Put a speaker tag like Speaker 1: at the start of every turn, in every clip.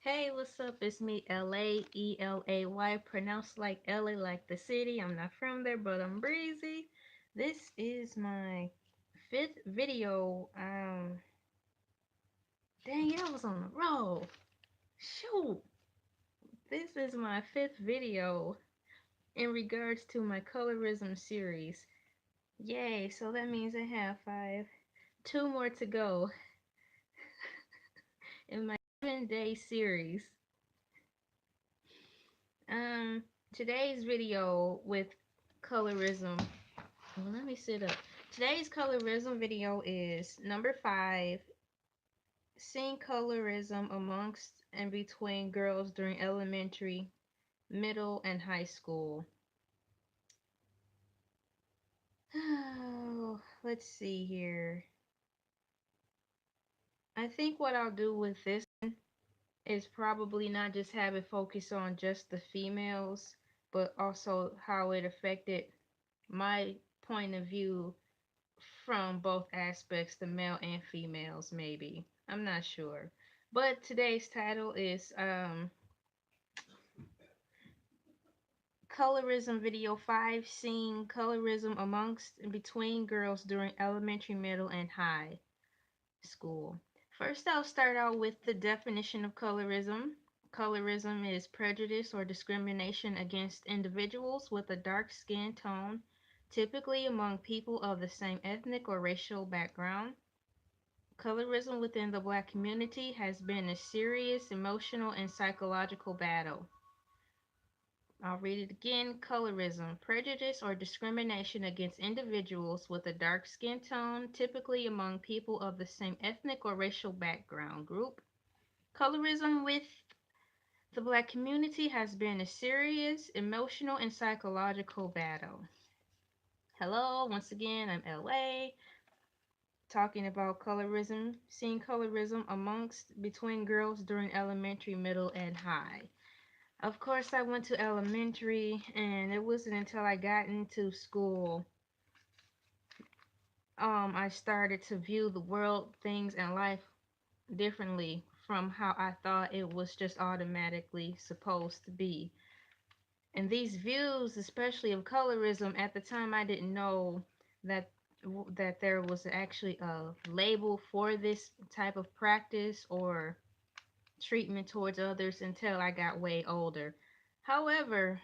Speaker 1: Hey, what's up? It's me, LA, Elay, pronounced like LA, like the city. I'm not from there, but I'm breezy. This is my fifth video. Dang, I was on the roll. Shoot, this is my fifth video in regards to my colorism series. Yay! So that means I have five, two more to go in my 7-day series. Um, Today's video with colorism. Well, let me sit up. Today's colorism video is number 5, seeing colorism amongst and between girls during elementary, middle, and high school. Oh, let's see here. I think what I'll do with this is probably not just have it focus on just the females, but also how it affected my point of view from both aspects, the male and females, maybe. I'm not sure. But today's title is Colorism Video 5, Seeing Colorism Amongst and Between Girls During Elementary, Middle, and High School. First, I'll start out with the definition of colorism. Colorism is prejudice or discrimination against individuals with a dark skin tone, typically among people of the same ethnic or racial background. Colorism within the Black community has been a serious emotional and psychological battle. I'll read it again. Colorism, prejudice or discrimination against individuals with a dark skin tone, typically among people of the same ethnic or racial background group. Colorism with the Black community has been a serious emotional and psychological battle. Hello, once again, I'm LA, talking about colorism, seeing colorism amongst between girls during elementary, middle, and high. Of course, I went to elementary, and it wasn't until I got into school I started to view the world, things, and life differently from how I thought it was just automatically supposed to be. And these views, especially of colorism, at the time I didn't know that there was actually a label for this type of practice or treatment towards others until I got way older. However,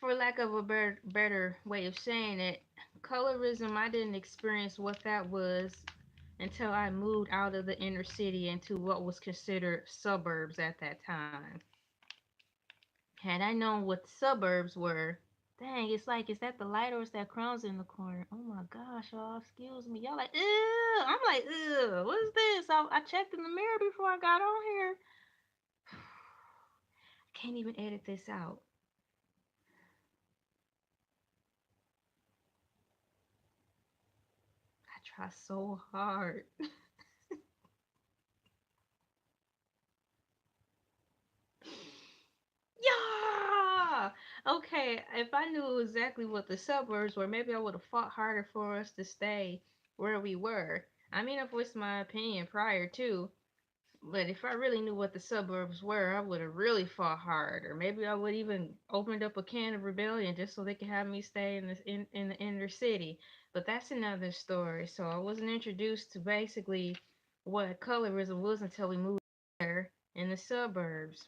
Speaker 1: for lack of a better way of saying it, colorism, I didn't experience what that was until I moved out of the inner city into what was considered suburbs at that time. Had I known what suburbs were, dang, it's like, is that the light or is that crumbs in the corner? Oh my gosh, y'all, excuse me. Y'all like, ew. I'm like, ew, what is this? I checked in the mirror before I got on here. Can't even edit this out. I try so hard. Yeah. Okay, if I knew exactly what the suburbs were, maybe I would have fought harder for us to stay where we were. I mean, I've voiced my opinion prior to, but if I really knew what the suburbs were, I would have really fought hard, or maybe I would even opened up a can of rebellion just so they could have me stay in the inner city. But that's another story. So I wasn't introduced to basically what colorism was until we moved there in the suburbs.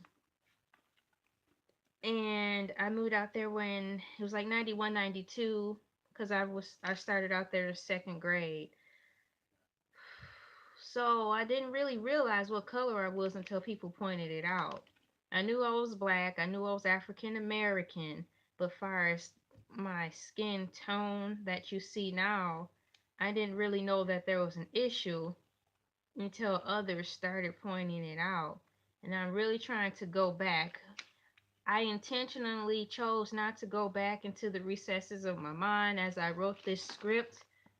Speaker 1: And I moved out there when it was like 91, 92, because I started out there in second grade. So I didn't really realize what color I was until people pointed it out. I knew I was black, I knew I was African American, but far as my skin tone that you see now, I didn't really know that there was an issue until others started pointing it out. And I'm really trying to go back. I intentionally chose not to go back into the recesses of my mind as I wrote this script,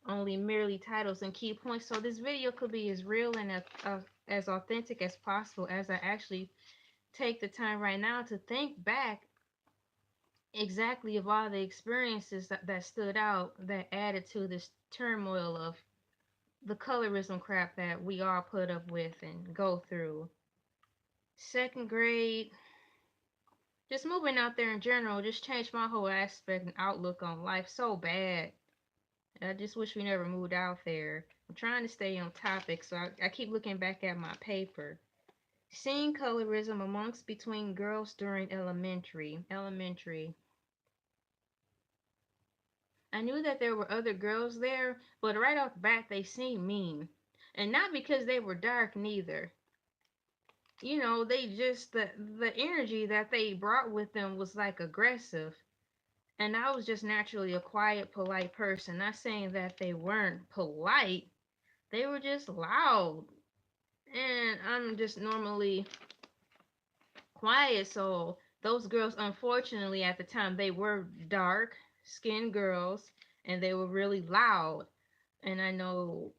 Speaker 1: only merely titles and key points. So this video could be as real and as authentic as possible as I actually take the time right now to think back exactly of all the experiences that stood out that added to this turmoil of the colorism crap that we all put up with and go through. Second grade, just moving out there in general, just changed my whole aspect and outlook on life so bad. I just wish we never moved out there. I'm trying to stay on topic, so I keep looking back at my paper. Seeing colorism amongst between girls during elementary. Elementary. I knew that there were other girls there, but right off the bat they seemed mean. And not because they were dark neither. You know, they just the energy that they brought with them was like aggressive. And I was just naturally a quiet, polite person. Not saying that they weren't polite. They were just loud. And I'm just normally quiet, so those girls, unfortunately, at the time, they were dark skinned girls and they were really loud. And I know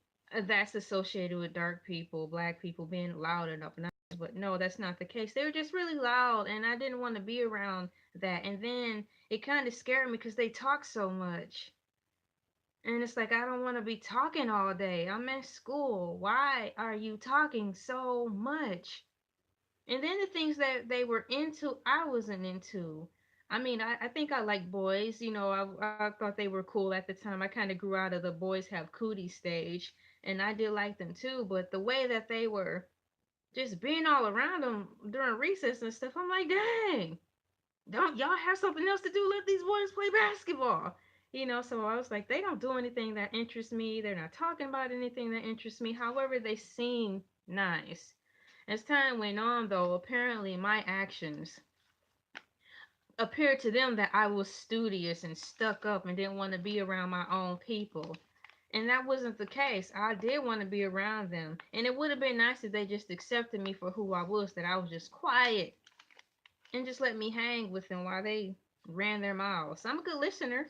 Speaker 1: that's associated with dark people, black people being loud and obnoxious, but no, that's not the case. They were just really loud, and I didn't want to be around that. And then it kind of scared me because they talk so much. And it's like, I don't want to be talking all day. I'm in school. Why are you talking so much? And then the things that they were into, I wasn't into. I mean, I think I like boys. You know, I thought they were cool at the time. I kind of grew out of the boys have cootie stage, and I did like them too. But the way that they were just being all around them during recess and stuff, I'm like, dang, don't y'all have something else to do? Let these boys play basketball. You know, so I was like, they don't do anything that interests me. They're not talking about anything that interests me. However, they seem nice. As time went on, though, apparently my actions appeared to them that I was studious and stuck up and didn't want to be around my own people. And that wasn't the case. I did want to be around them. And it would have been nice if they just accepted me for who I was, that I was just quiet and just let me hang with them while they ran their mouths. I'm a good listener,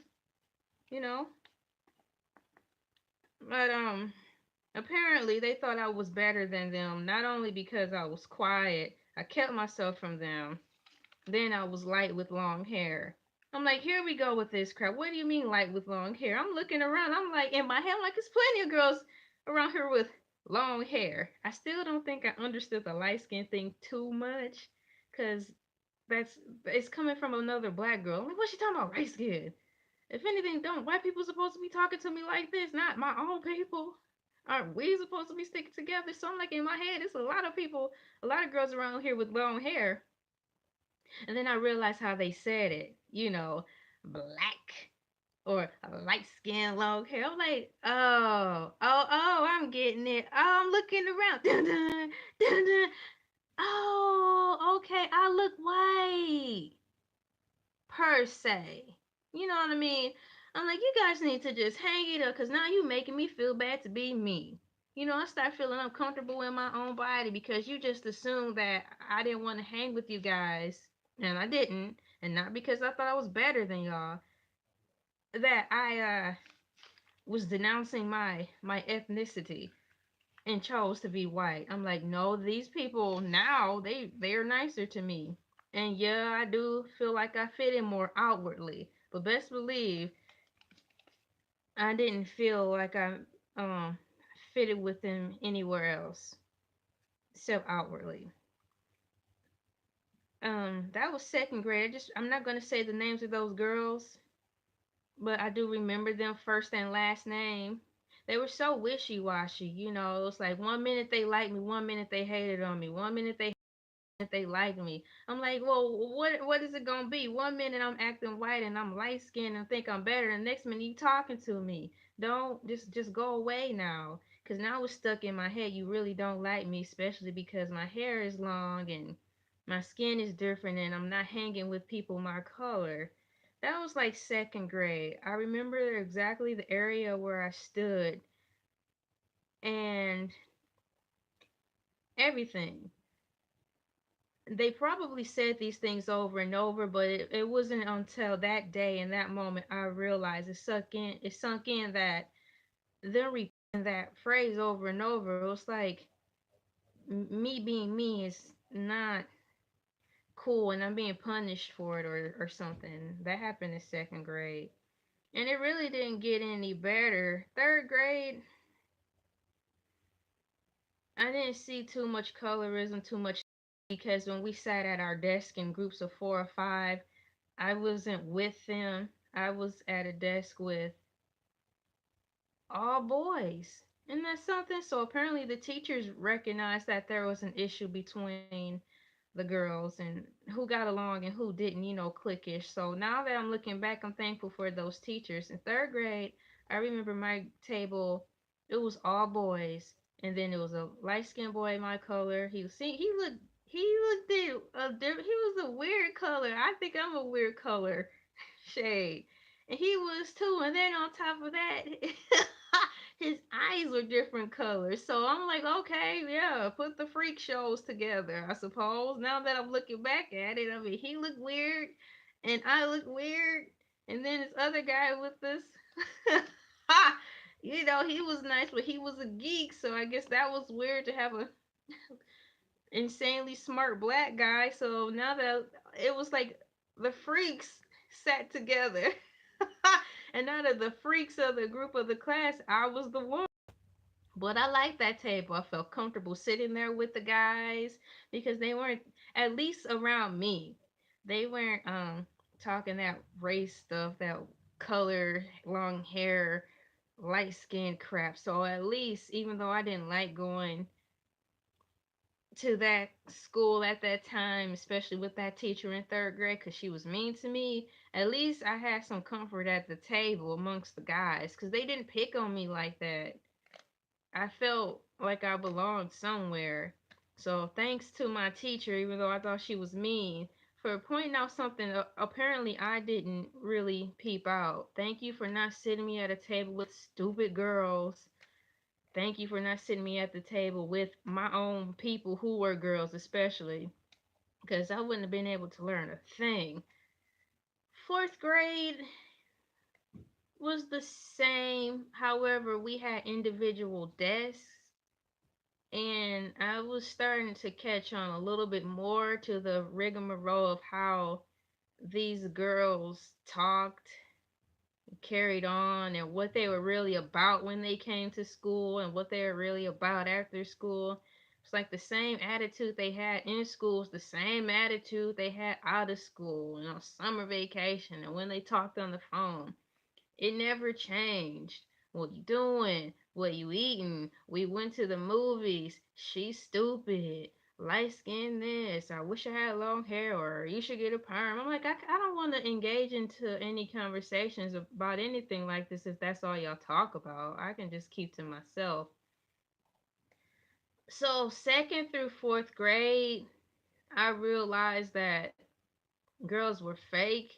Speaker 1: you know. But apparently they thought I was better than them, not only because I was quiet, I kept myself from them. Then I was light with long hair. I'm like, here we go with this crap. What do you mean light with long hair? I'm looking around. I'm like, in my head, I'm like, there's plenty of girls around here with long hair. I still don't think I understood the light skin thing too much, cause that's it's coming from another black girl. I'm like, what's she talking about light skin? If anything, don't white people supposed to be talking to me like this? Not my own people. Aren't we supposed to be sticking together? So I'm like, in my head, it's a lot of people, a lot of girls around here with long hair. And then I realized how they said it, you know, black or light skin, long hair. I'm like, I'm getting it. Oh, I'm looking around. Dun, dun, dun, dun. Oh, okay, I look white per se. You know what I mean? I'm like, you guys need to just hang it up because now you making me feel bad to be me. You know, I start feeling uncomfortable in my own body because you just assumed that I didn't want to hang with you guys, and I didn't, and not because I thought I was better than y'all. That I was denouncing my ethnicity and chose to be white. I'm like, no, these people now they're nicer to me. And yeah, I do feel like I fit in more outwardly. But best believe I didn't feel like I um fitted with them anywhere else except outwardly. That was second grade. I'm not gonna say the names of those girls, but I do remember them first and last name. They were so wishy washy, you know. It was like one minute they liked me, one minute they hated on me, one minute they like me. I'm like, well, what is it gonna be? One minute I'm acting white and I'm light skinned and think I'm better, and the next minute you talking to me. Don't just go away now. Cause now it's stuck in my head. You really don't like me, especially because my hair is long and my skin is different and I'm not hanging with people my color. That was like second grade. I remember exactly the area where I stood and everything. They probably said these things over and over, but it wasn't until that day and that moment I realized it sunk in that them repeating that phrase over and over, it was like me being me is not cool and I'm being punished for it or something. That happened in second grade. And it really didn't get any better. Third grade, I didn't see too much colorism, too much because when we sat at our desk in groups of 4 or 5, I wasn't with them. I was at a desk with all boys. And that's something. So apparently the teachers recognized that there was an issue between the girls and who got along and who didn't, cliquish. So now that I'm looking back, I'm thankful for those teachers. In third grade, I remember my table, it was all boys. And then there was a light skinned boy my color. He was a weird color. I think I'm a weird color shade. And he was too. And then on top of that, his eyes were different colors. So I'm like, okay, yeah, put the freak shows together, I suppose. Now that I'm looking back at it, I mean, he looked weird and I look weird. And then this other guy with us, he was nice, but he was a geek. So I guess that was weird to have a insanely smart black guy. So now that it was like the freaks sat together. And out of the freaks of the group of the class, I was the one. But I liked that table. I felt comfortable sitting there with the guys because they weren't, at least around me, they weren't talking that race stuff, that color, long hair, light skin crap. So at least, even though I didn't like going to that school at that time, especially with that teacher in third grade, because she was mean to me, at least I had some comfort at the table amongst the guys because they didn't pick on me like that. I felt like I belonged somewhere. So thanks to my teacher, even though I thought she was mean, for pointing out something apparently I didn't really peep out. Thank you for not sitting me at a table with stupid girls. Thank you for not sitting me at the table with my own people who were girls, especially, because I wouldn't have been able to learn a thing. Fourth grade was the same. However, we had individual desks, and I was starting to catch on a little bit more to the rigmarole of how these girls talked, carried on, and what they were really about when they came to school and what they were really about after school. It's like the same attitude they had in school is the same attitude they had out of school and on summer vacation and when they talked on the phone. It never changed. What you doing? What you eating? We went to the movies. She's stupid. Light skin this. I wish I had long hair, or you should get a perm. I'm like, I don't want to engage into any conversations about anything like this if that's all y'all talk about. I can just keep to myself. So, second through fourth grade, I realized that girls were fake,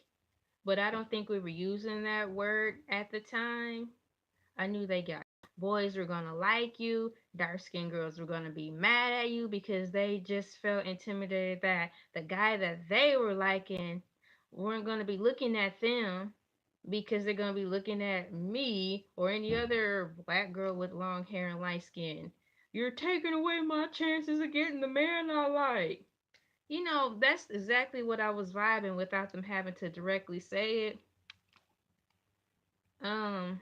Speaker 1: but I don't think we were using that word at the time. I knew they got boys were gonna like you, dark skinned girls were gonna be mad at you because they just felt intimidated that the guy that they were liking weren't gonna be looking at them because they're gonna be looking at me or any other black girl with long hair and light skin. You're taking away my chances of getting the man I like. That's exactly what I was vibing without them having to directly say it. Um,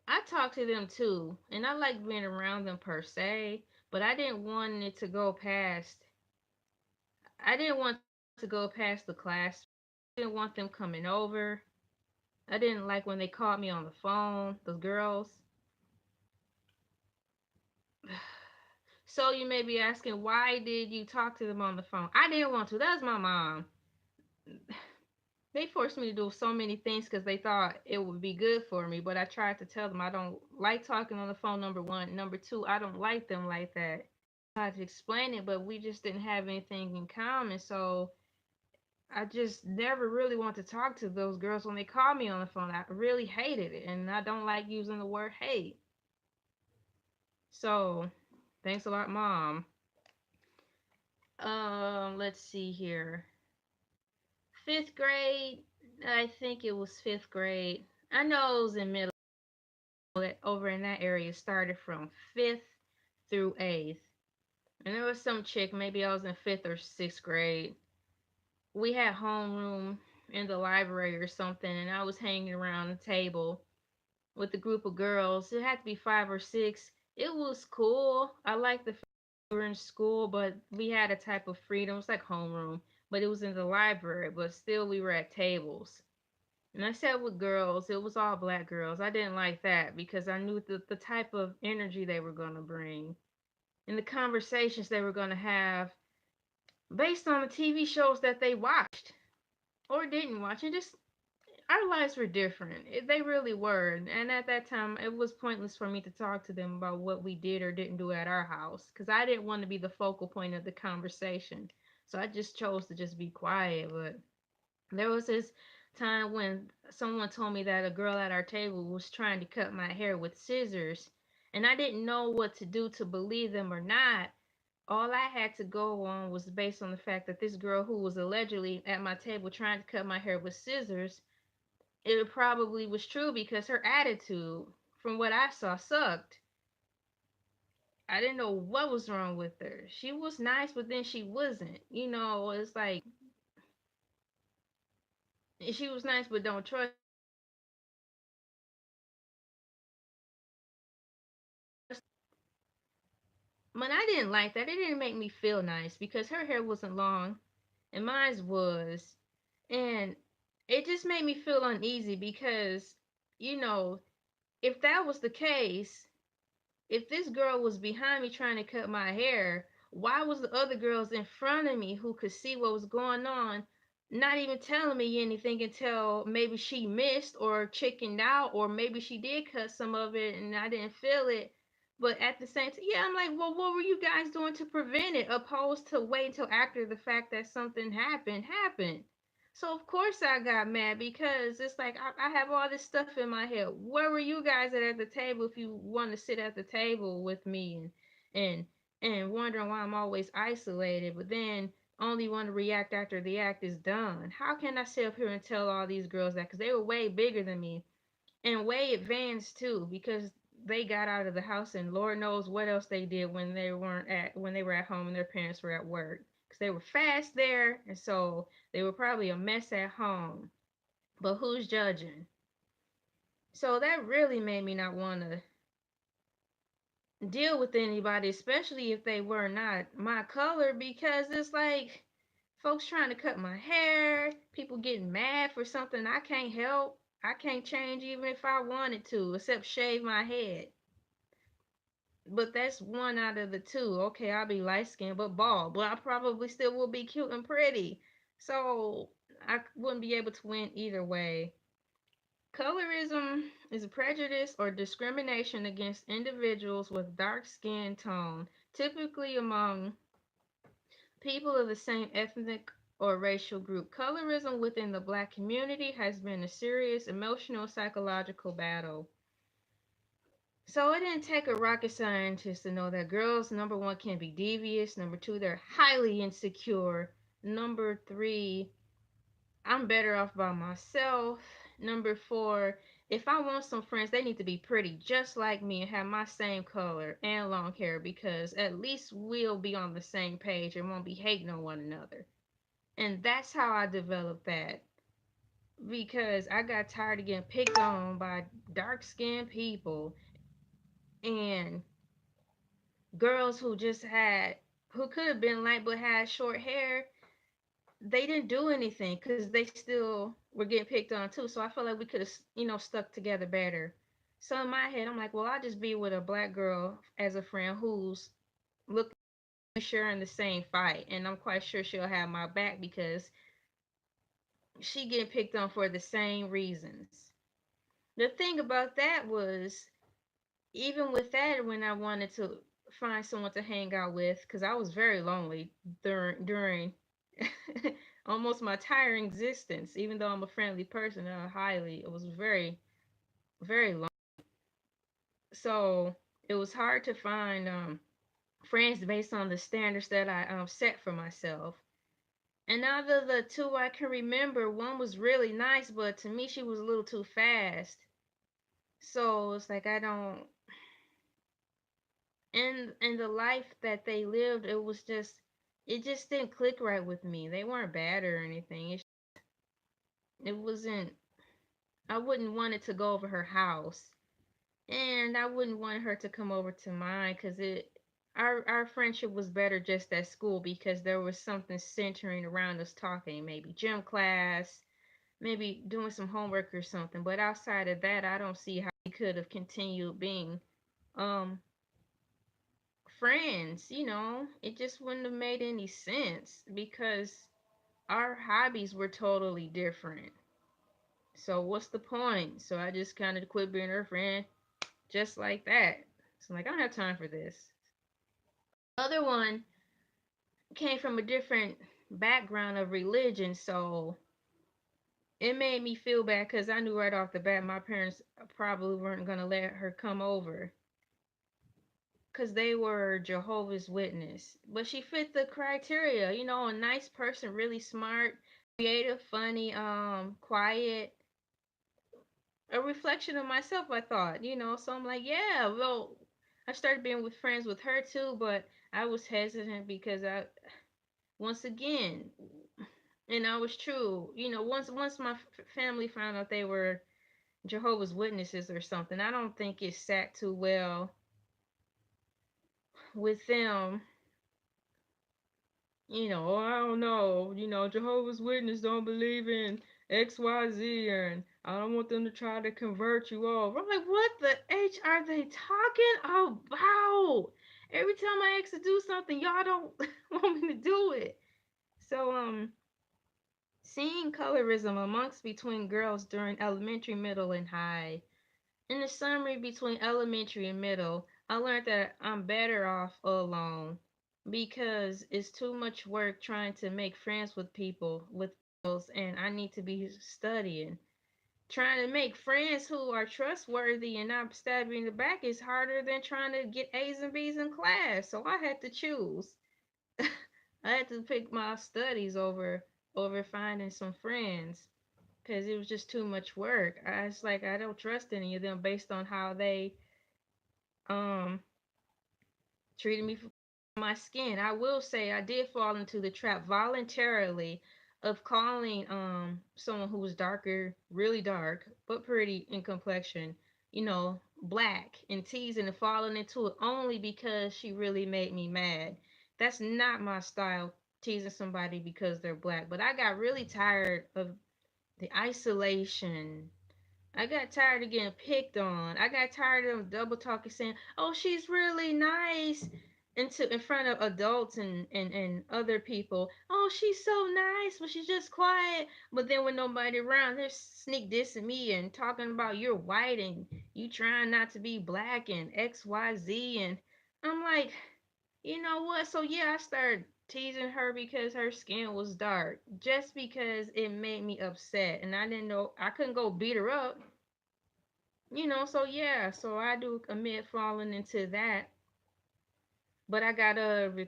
Speaker 1: I talk to them too, and I like being around them per se, but I didn't want it to go past. I didn't want to go past the class. I didn't want them coming over. I didn't like when they called me on the phone, those girls. So you may be asking, why did you talk to them on the phone? I didn't want to. That was my mom. They forced me to do so many things because they thought it would be good for me, but I tried to tell them I don't like talking on the phone, number one. Number two, I don't like them like that. I tried to explain it, but we just didn't have anything in common. So I just never really wanted to talk to those girls when they called me on the phone. I really hated it, and I don't like using the word hate. So thanks a lot, mom. Let's see here. Fifth grade, I think it was fifth grade. I know it was in middle, but over in that area started from fifth through eighth. And there was some chick, maybe I was in fifth or sixth grade. We had homeroom in the library or something, and I was hanging around the table with a group of girls. It had to be 5 or 6. It was cool. I liked the we were in school, but we had a type of freedom. It was like homeroom, but it was in the library, but still we were at tables. And I sat with girls. It was all black girls. I didn't like that because I knew the type of energy they were going to bring and the conversations they were going to have based on the TV shows that they watched or didn't watch. And just our lives were different. They really were. And at that time, it was pointless for me to talk to them about what we did or didn't do at our house because I didn't want to be the focal point of the conversation. So I just chose to just be quiet. But there was this time when someone told me that a girl at our table was trying to cut my hair with scissors, and I didn't know what to do to believe them or not. All I had to go on was based on the fact that this girl who was allegedly at my table trying to cut my hair with scissors, it probably was true because her attitude, from what I saw, sucked. I didn't know what was wrong with her. She was nice, but then she wasn't. It's like she was nice, but don't trust. But I didn't like that. It didn't make me feel nice because her hair wasn't long and mine was. And it just made me feel uneasy because, you know, if that was the case, if this girl was behind me trying to cut my hair, why was the other girls in front of me who could see what was going on not even telling me anything until maybe she missed or chickened out, or maybe she did cut some of it and I didn't feel it. But at the same time, yeah, I'm like, well, what were you guys doing to prevent it, opposed to wait until after the fact that something happened? So of course I got mad because it's like I have all this stuff in my head. Where were you guys at the table if you want to sit at the table with me and and wondering why I'm always isolated, but then only want to react after the act is done? How can I sit up here and tell all these girls that? Because they were way bigger than me and way advanced too, because they got out of the house and Lord knows what else they did when they were at home and their parents were at work. Because they were fast there, and so they were probably a mess at home. But who's judging? So that really made me not want to deal with anybody, especially if they were not my color, because it's like folks trying to cut my hair, people getting mad for something I can't help. I can't change even if I wanted to, except shave my head. But that's one out of the two. Okay, I'll be light skinned but bald, but I probably still will be cute and pretty. So I wouldn't be able to win either way. Colorism is a prejudice or discrimination against individuals with dark skin tone, typically among people of the same ethnic or racial group. Colorism within the black community has been a serious emotional psychological battle. So it didn't take a rocket scientist to know that girls, number one, can be devious. Number two, they're highly insecure. Number three, I'm better off by myself. Number four, if I want some friends, they need to be pretty just like me and have my same color and long hair, because at least we'll be on the same page and won't be hating on one another. And that's how I developed that, because I got tired of getting picked on by dark skinned people and girls who could have been light but had short hair. They didn't do anything because they still were getting picked on too. So I feel like we could have, stuck together better. So in my head, I'm like, well, I'll just be with a black girl as a friend who's looking sharing the same fight, and I'm quite sure she'll have my back because she getting picked on for the same reasons. The thing about that was, even with that, when I wanted to find someone to hang out with, because I was very lonely during almost my entire existence, even though I'm a friendly person, it was very, very long. So it was hard to find friends based on the standards that I set for myself. And out of the two I can remember, one was really nice, but to me, she was a little too fast. So it's like I don't. And the life that they lived, it just didn't click right with me. They weren't bad or anything. It wasn't. I wouldn't want it to go over her house, and I wouldn't want her to come over to mine because our friendship was better just at school because there was something centering around us talking, maybe gym class, maybe doing some homework or something. But outside of that, I don't see how we could have continued being um friends, It just wouldn't have made any sense because our hobbies were totally different. So what's the point? So I just kind of quit being her friend just like that. So I'm like, I don't have time for this. Other one came from a different background of religion, so it made me feel bad because I knew right off the bat my parents probably weren't gonna let her come over because they were Jehovah's Witness. But she fit the criteria, a nice person, really smart, creative, funny, quiet, a reflection of myself, I thought, So I'm like, yeah, well, I started being with friends with her too, but I was hesitant because once again, and I was true, once my family found out they were Jehovah's Witnesses or something, I don't think it sat too well with them. Oh, I don't know, Jehovah's Witness don't believe in XYZ, and I don't want them to try to convert you over. I'm like, what the H are they talking about? Every time I ask to do something, y'all don't want me to do it. So, seeing colorism amongst between girls during elementary, middle, and high. In the summary between elementary and middle, I learned that I'm better off alone because it's too much work trying to make friends with people with girls, and I need to be studying. Trying to make friends who are trustworthy and not stab you in the back is harder than trying to get A's and B's in class. So I had to choose. I had to pick my studies over finding some friends because it was just too much work. It's like I don't trust any of them based on how they um treated me for my skin. I will say I did fall into the trap voluntarily of calling someone who was darker, really dark, but pretty in complexion, black, and teasing and falling into it only because she really made me mad. That's not my style, teasing somebody because they're black. But I got really tired of the isolation. I got tired of getting picked on. I got tired of them double talking, saying, "Oh, she's really nice," in front of adults and other people. "Oh, she's so nice, but she's just quiet." But then when nobody around, they're sneak dissing me and talking about you're white and you trying not to be black and X Y Z, and I'm like, you know what? So yeah, I started teasing her because her skin was dark, just because it made me upset, and I didn't know I couldn't go beat her up. So yeah, so I do admit falling into that, but I got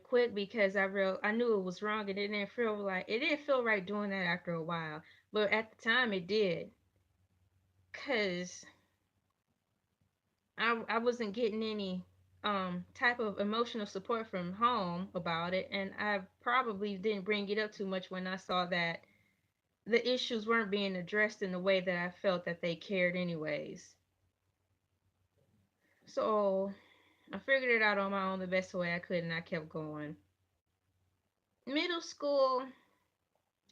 Speaker 1: quit because I knew it was wrong, and it didn't feel right doing that after a while, but at the time it did, cause I wasn't getting any type of emotional support from home about it, and I probably didn't bring it up too much when I saw that the issues weren't being addressed in the way that I felt that they cared anyways. So I figured it out on my own the best way I could, and I kept going. Middle school,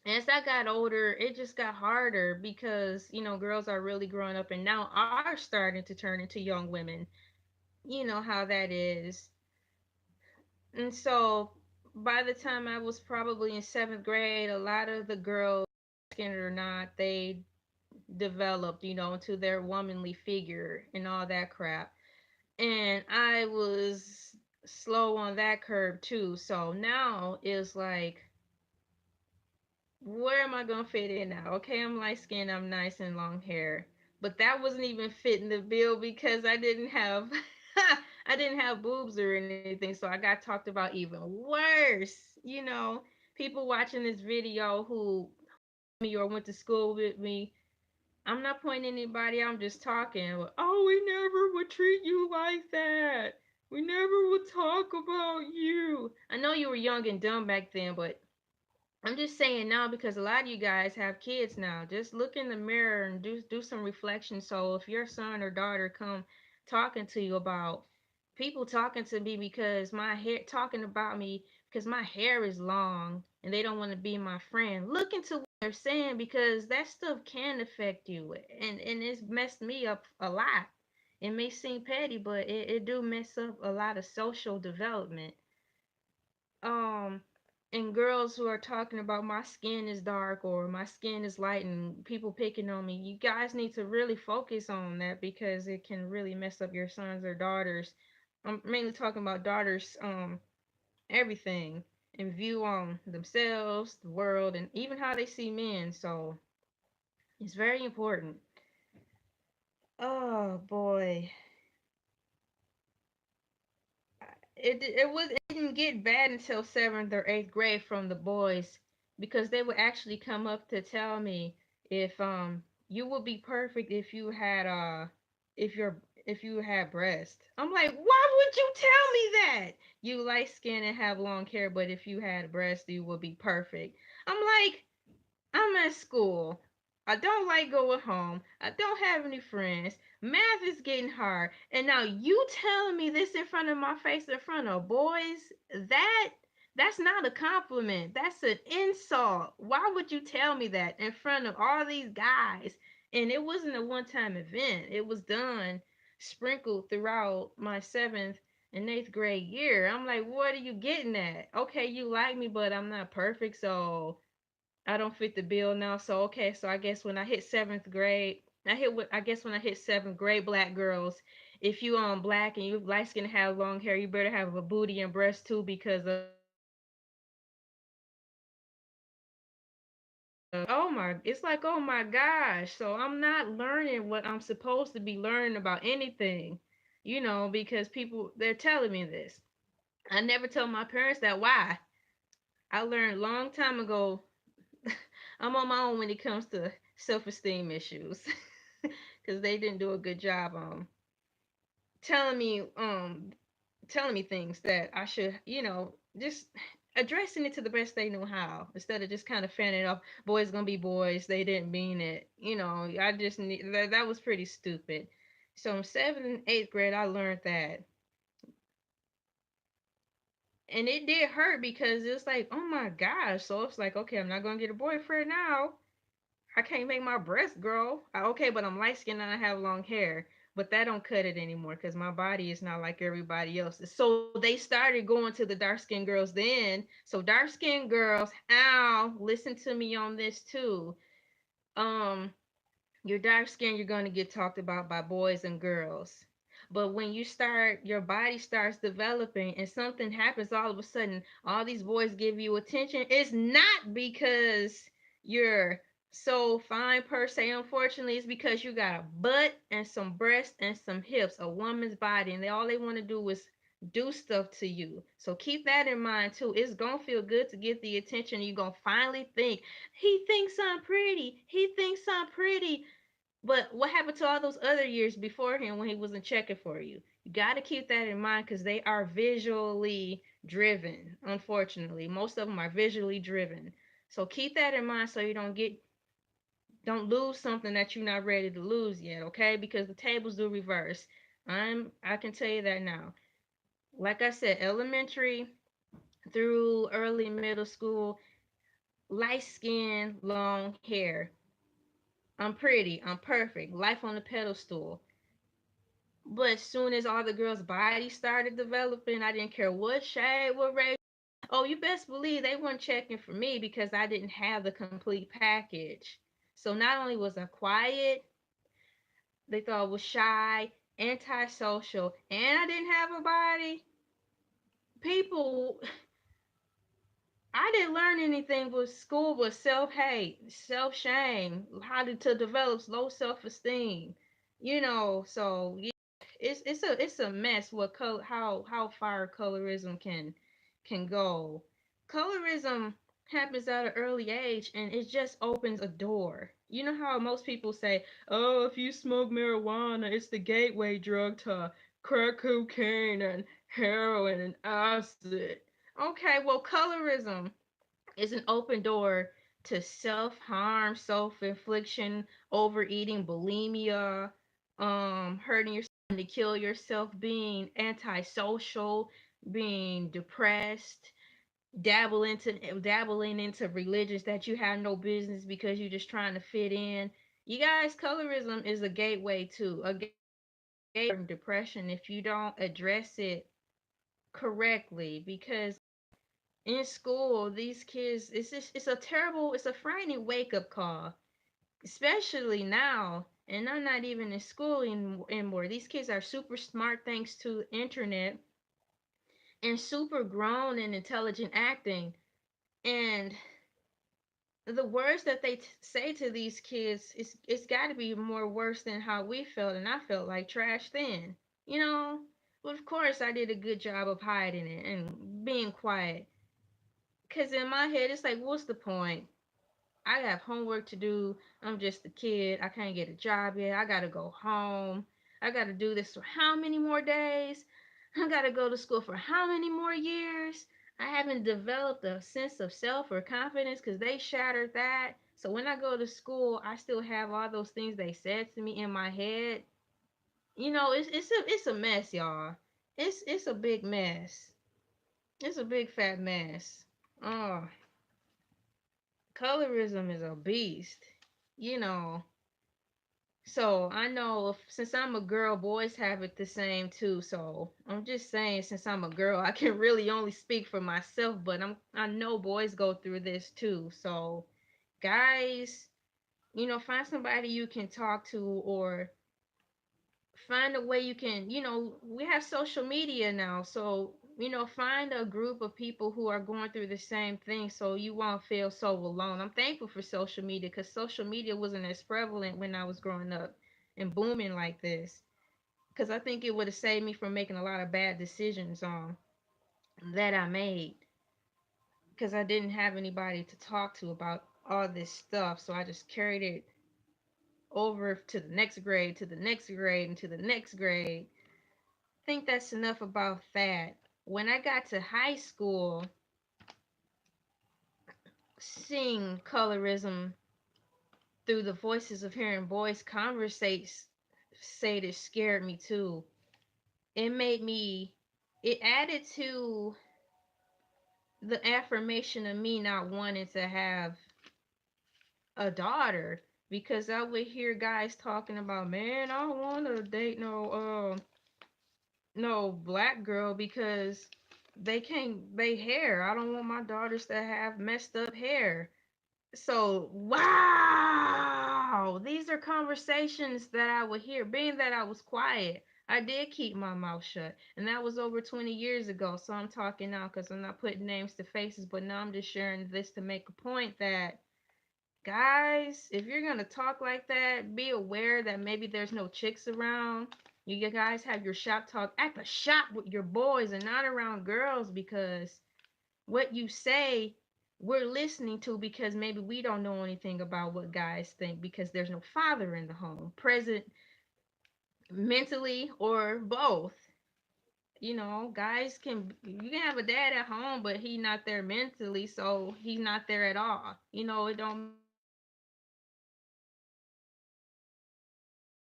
Speaker 1: as I got older, it just got harder because, girls are really growing up and now are starting to turn into young women. You know how that is. And so by the time I was probably in seventh grade, a lot of the girls, skin or not, they developed, into their womanly figure and all that crap. And I was slow on that curve too. So now it's like, where am I gonna fit in now? Okay, I'm light skinned, I'm nice and long hair. But that wasn't even fitting the bill because I didn't have I didn't have boobs or anything, so I got talked about even worse. People watching this video who me or went to school with me. I'm not pointing anybody, I'm just talking. Oh, we never would treat you like that. We never would talk about you. I know you were young and dumb back then, but I'm just saying now because a lot of you guys have kids now. Just look in the mirror and do some reflection. So if your son or daughter come talking to you about people talking to me because my hair talking about me because my hair is long and they don't want to be my friend. Look into what they're saying because that stuff can affect you and it's messed me up a lot. It may seem petty, but it do mess up a lot of social development. um and girls who are talking about my skin is dark or my skin is light and people picking on me, you guys need to really focus on that because it can really mess up your sons or daughters. I'm mainly talking about daughters, everything and view on themselves, the world, and even how they see men. So it's very important. Oh boy, it didn't get bad until seventh or eighth grade from the boys because they would actually come up to tell me if you would be perfect if you had if you had breast. I'm like, why would you tell me that? You light skin and have long hair, but if you had breast, you would be perfect. I'm like, I'm at school. I don't like going home. I don't have any friends. Math is getting hard. And now you telling me this in front of my face in front of boys? That's not a compliment. That's an insult. Why would you tell me that in front of all these guys? And it wasn't a one-time event. It was done sprinkled throughout my 7th and 8th grade year. I'm like, what are you getting at? Okay, you like me, but I'm not perfect, so I don't fit the bill now. So okay, so I guess when I hit 7th grade, I guess when I hit 7th grade, black girls, if you black and you light skin and have long hair, you better have a booty and breast too because oh my, it's like oh my gosh. So I'm not learning what I'm supposed to be learning about anything, because people they're telling me this. I never tell my parents that. Why? I learned long time ago. I'm on my own when it comes to self-esteem issues because they didn't do a good job telling me um telling me things that I should, just addressing it to the best they know how instead of just kind of fanning it off. Boys gonna be boys. They didn't mean it. I just need that was pretty stupid. So in 7th and 8th grade, I learned that, and it did hurt because it's like, oh my gosh. So it's like, okay, I'm not gonna get a boyfriend now. I can't make my breasts grow. Okay, but I'm light skinned and I have long hair. But that don't cut it anymore because my body is not like everybody else's. So they started going to the dark skinned girls then. So dark skinned girls, ow, listen to me on this too. Um, you're dark skinned, you're gonna get talked about by boys and girls. But when your body starts developing and something happens all of a sudden, all these boys give you attention. It's not because you're so fine per se, unfortunately. It's because you got a butt and some breasts and some hips, a woman's body, and all they want to do is do stuff to you. So keep that in mind too. It's gonna feel good to get the attention. You're gonna finally think, he thinks I'm pretty. He thinks I'm pretty. But what happened to all those other years before him when he wasn't checking for you? You got to keep that in mind because they are visually driven. Unfortunately, most of them are visually driven. So keep that in mind so you don't lose something that you're not ready to lose yet, okay? Because the tables do reverse. I can tell you that now. Like I said, elementary through early middle school, light skin, long hair. I'm pretty. I'm perfect. Life on the pedestal. But as soon as all the girls' bodies started developing, I didn't care what shade, what race. Oh, you best believe they weren't checking for me because I didn't have the complete package. So not only was I quiet, they thought I was shy, antisocial, and I didn't have a body. People, I didn't learn anything with school but self-hate, self-shame, how to develop low self-esteem. So yeah, it's a mess what color how far colorism can go. Colorism happens at an early age and it just opens a door. You know how most people say, "Oh, if you smoke marijuana, it's the gateway drug to crack cocaine and heroin and acid." Okay, well, colorism is an open door to self-harm, self-infliction, overeating, bulimia, hurting yourself to kill yourself, being antisocial, being depressed, dabbling into religions that you have no business because you're just trying to fit in. You guys, colorism is a gateway to a depression if you don't address it correctly, because in school these kids, it's a terrible, it's a frightening wake up call, especially now. And I'm not even in school anymore. These kids are super smart thanks to internet, and super grown and intelligent acting. And the words that they say to these kids, it's got to be more worse than how we felt, and I felt like trash then, you know. But of course I did a good job of hiding it and being quiet, because in my head it's like, what's the point? I have homework to do. I'm just a kid. I can't get a job yet. I gotta go home. I gotta do this for how many more days? I gotta go to school for how many more years? I haven't developed a sense of self or confidence because they shattered that. So when I go to school, I still have all those things they said to me in my head. You know, it's a mess, y'all. It's a big mess. It's a big fat mess. Oh, colorism is a beast. You know, so I know if, since I'm a girl, boys have it the same too. So I'm just saying, since I'm a girl, I can really only speak for myself, but I know boys go through this too. So guys, you know, find somebody you can talk to, or find a way you can, you know, we have social media now. So, you know, find a group of people who are going through the same thing so you won't feel so alone. I'm thankful for social media because social media wasn't as prevalent when I was growing up and booming like this. Because I think it would have saved me from making a lot of bad decisions that I made, because I didn't have anybody to talk to about all this stuff. So I just carried it over to the next grade, to the next grade, and to the next grade. Think that's enough about that. When I got to high school, seeing colorism through the voices of hearing boys conversate say this scared me too. It made me, it added to the affirmation of me not wanting to have a daughter, because I would hear guys talking about, man, I don't want to date no black girl because they hair. I don't want my daughters to have messed up hair. So wow, these are conversations that I would hear. Being that I was quiet, I did keep my mouth shut, and that was over 20 years ago. So I'm talking now because I'm not putting names to faces, but now I'm just sharing this to make a point that, guys, if you're gonna talk like that, be aware that maybe there's no chicks around. You guys have your shop talk at the shop with your boys and not around girls, because what you say, we're listening to, because maybe we don't know anything about what guys think because there's no father in the home present mentally or both. You know, guys can, you can have a dad at home but he not there mentally, so he's not there at all. You know, it don't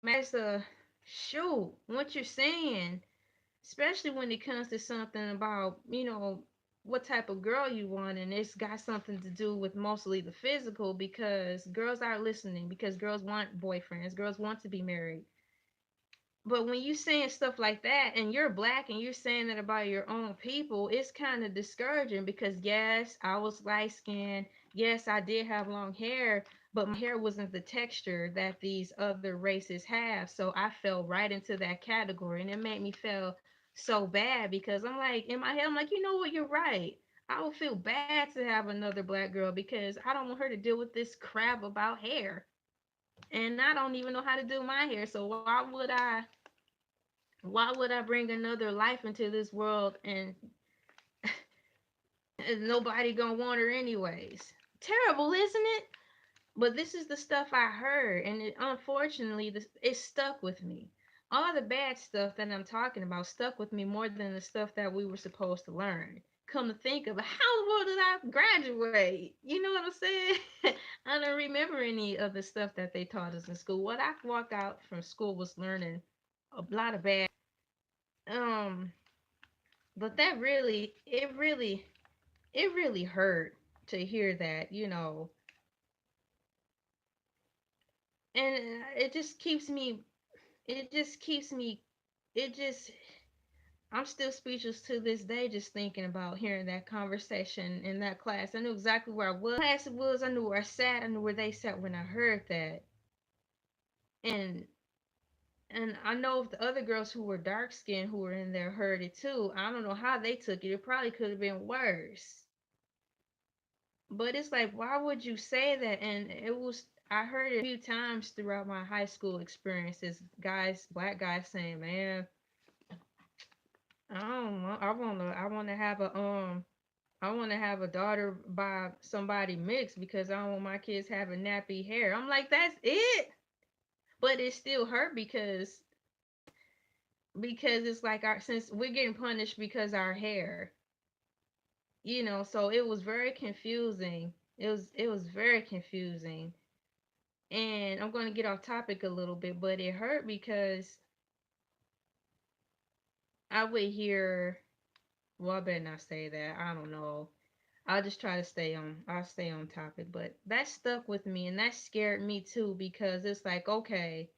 Speaker 1: matter. Shoot, what you're saying, especially when it comes to something about, you know, what type of girl you want, and it's got something to do with mostly the physical, because girls are listening, because girls want boyfriends, girls want to be married. But when you saying stuff like that and you're black and you're saying that about your own people, it's kind of discouraging, because yes, I was light skinned. Yes, I did have long hair, but my hair wasn't the texture that these other races have. So I fell right into that category, and it made me feel so bad, because I'm like, in my head, I'm like, you know what, you're right. I would feel bad to have another black girl because I don't want her to deal with this crap about hair. And I don't even know how to do my hair. So why would I bring another life into this world, and nobody gonna want her anyways? Terrible, isn't it? But this is the stuff I heard, and unfortunately, it stuck with me. All the bad stuff that I'm talking about stuck with me more than the stuff that we were supposed to learn. Come to think of it, how in the world did I graduate? You know what I'm saying? I don't remember any of the stuff that they taught us in school. What I walked out from school was learning a lot of bad. Um, but that really, it really hurt to hear that, and it just keeps me, it just keeps me, it just, I'm still speechless to this day just thinking about hearing that conversation in that class. I knew exactly where I was, class it was, I knew where I sat, I knew where they sat when I heard that. And I know if the other girls who were dark skinned who were in there heard it too. I don't know how they took it. It probably could have been worse. But it's like, why would you say that? And it was, I heard it a few times throughout my high school experiences. Guys, black guys saying, "Man, I don't want, I wanna have a I want to have a daughter by somebody mixed because I don't want my kids having nappy hair." I'm like, that's it. But it still hurt because it's like our, since we're getting punished because our hair, so it was very confusing. It was very confusing. And I'm going to get off topic a little bit, but it hurt because I would hear, well, I better not say that. I don't know. I'll just try to I'll stay on topic, but that stuck with me and that scared me too because it's like, okay,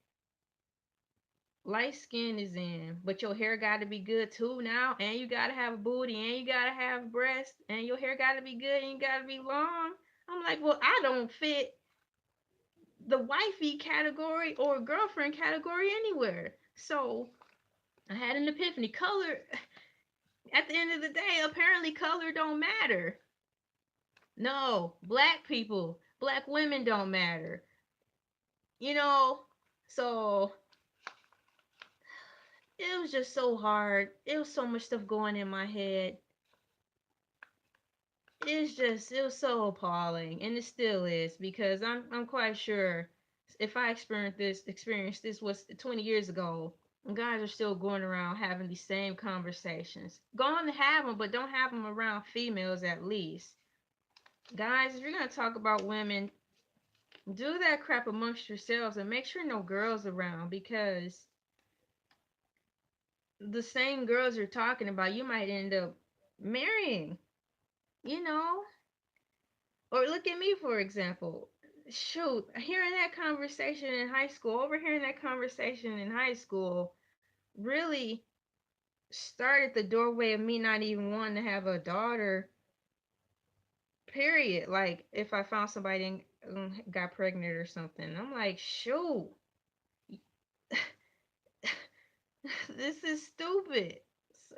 Speaker 1: light skin is in, but your hair got to be good too now, and you got to have a booty, and you got to have breasts, and your hair got to be good, and you got to be long. I'm like, well, I don't fit the wifey category or girlfriend category anywhere. So I had an epiphany. Color, at the end of the day, apparently color don't matter. No, black people, black women don't matter. You know, so it was just so hard. It was so much stuff going in my head. It was so appalling, and it still is because I'm quite sure if I experienced this was 20 years ago, guys are still going around having these same conversations. Go on to have them, but don't have them around females at least. Guys, if you're gonna talk about women, do that crap amongst yourselves and make sure no girls around because the same girls you're talking about, you might end up marrying, you know? Or look at me, for example. Shoot, hearing that conversation in high school, overhearing that conversation in high school, really started the doorway of me not even wanting to have a daughter, period. Like, if I found somebody and got pregnant or something, I'm like, shoot, this is stupid.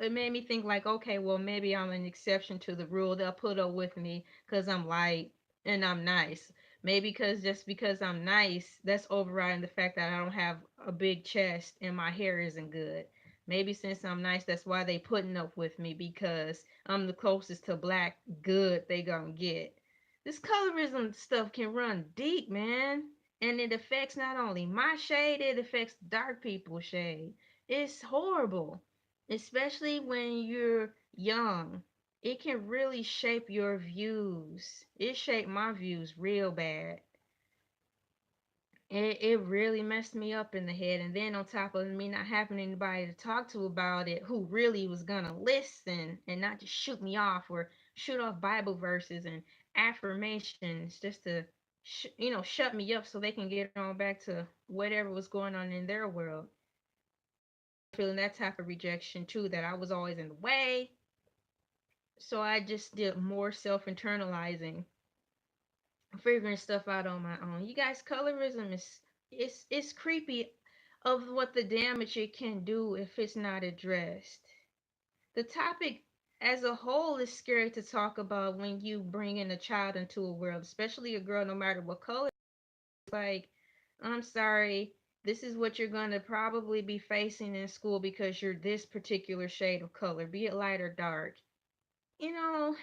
Speaker 1: It made me think like, okay, well, maybe I'm an exception to the rule. They'll put up with me because I'm light and I'm nice. Maybe because just because I'm nice, that's overriding the fact that I don't have a big chest and my hair isn't good. Maybe since I'm nice, that's why they putting up with me because I'm the closest to black good they gonna get. This colorism stuff can run deep, man. And it affects not only my shade, it affects dark people's shade. It's horrible, especially when you're young. It can really shape your views. It shaped my views real bad. It really messed me up in the head. And then on top of me not having anybody to talk to about it who really was gonna listen and not just shoot me off or shoot off Bible verses and affirmations just to shut me up so they can get on back to whatever was going on in their world. Feeling that type of rejection too, that I was always in the way. So I just did more self internalizing, figuring stuff out on my own. You guys, colorism is it's creepy of what the damage it can do if it's not addressed. The topic as a whole is scary to talk about when you bring in a child into a world, especially a girl, no matter what color. Like, I'm sorry, this is what you're going to probably be facing in school because you're this particular shade of color, be it light or dark. You know,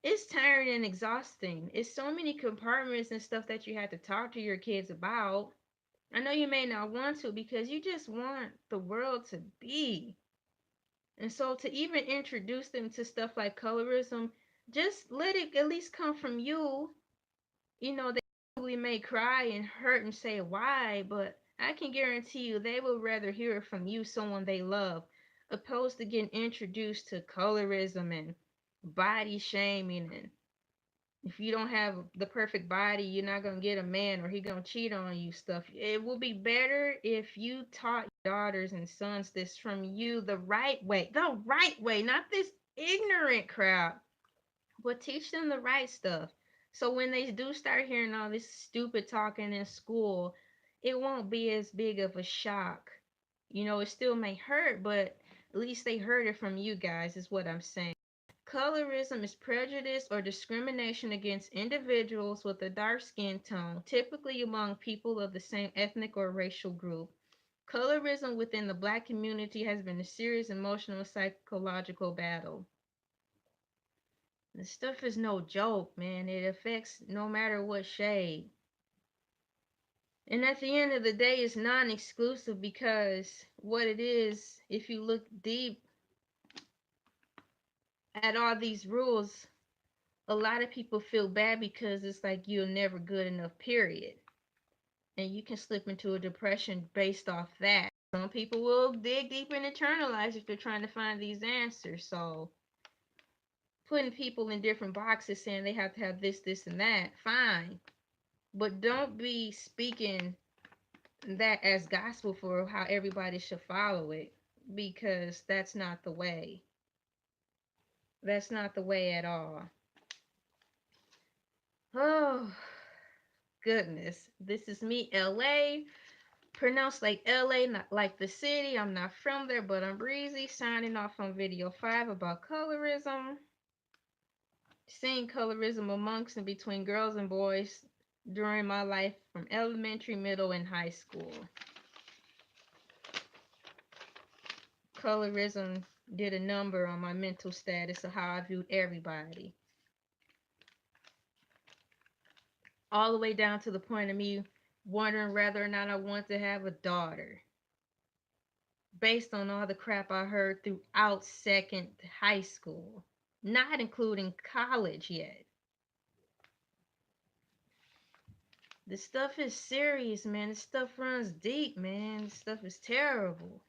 Speaker 1: it's tiring and exhausting. It's so many compartments and stuff that you have to talk to your kids about. I know you may not want to because you just want the world to be. And so to even introduce them to stuff like colorism, just let it at least come from you. They probably may cry and hurt and say why, but I can guarantee you they would rather hear it from you, someone they love, opposed to getting introduced to colorism and body shaming. And if you don't have the perfect body, you're not gonna get a man, or he gonna cheat on you stuff. It will be better if you taught your daughters and sons this from you the right way, not this ignorant crowd, but teach them the right stuff. So when they do start hearing all this stupid talking in school, it won't be as big of a shock. You know, it still may hurt, but at least they heard it from you guys, is what I'm saying. Colorism is prejudice or discrimination against individuals with a dark skin tone, typically among people of the same ethnic or racial group. Colorism within the black community has been a serious emotional psychological battle. This stuff is no joke, man. It affects no matter what shade. And at the end of the day, it's non exclusive, because what it is, if you look deep at all these rules, a lot of people feel bad because it's like you're never good enough, period. And you can slip into a depression based off that. Some people will dig deep and internalize if they're trying to find these answers. So putting people in different boxes, saying they have to have this, and that, fine. But don't be speaking that as gospel for how everybody should follow it, because that's not the way. That's not the way at all. Oh, goodness. This is me, LA. Pronounced like LA, not like the city. I'm not from there, but I'm breezy. Signing off on video 5 about colorism. Seeing colorism amongst and between girls and boys during my life from elementary, middle, and high school. Colorism did a number on my mental status of how I viewed everybody. All the way down to the point of me wondering whether or not I want to have a daughter, based on all the crap I heard throughout second high school, not including college yet. This stuff is serious, man. This stuff runs deep, man. This stuff is terrible.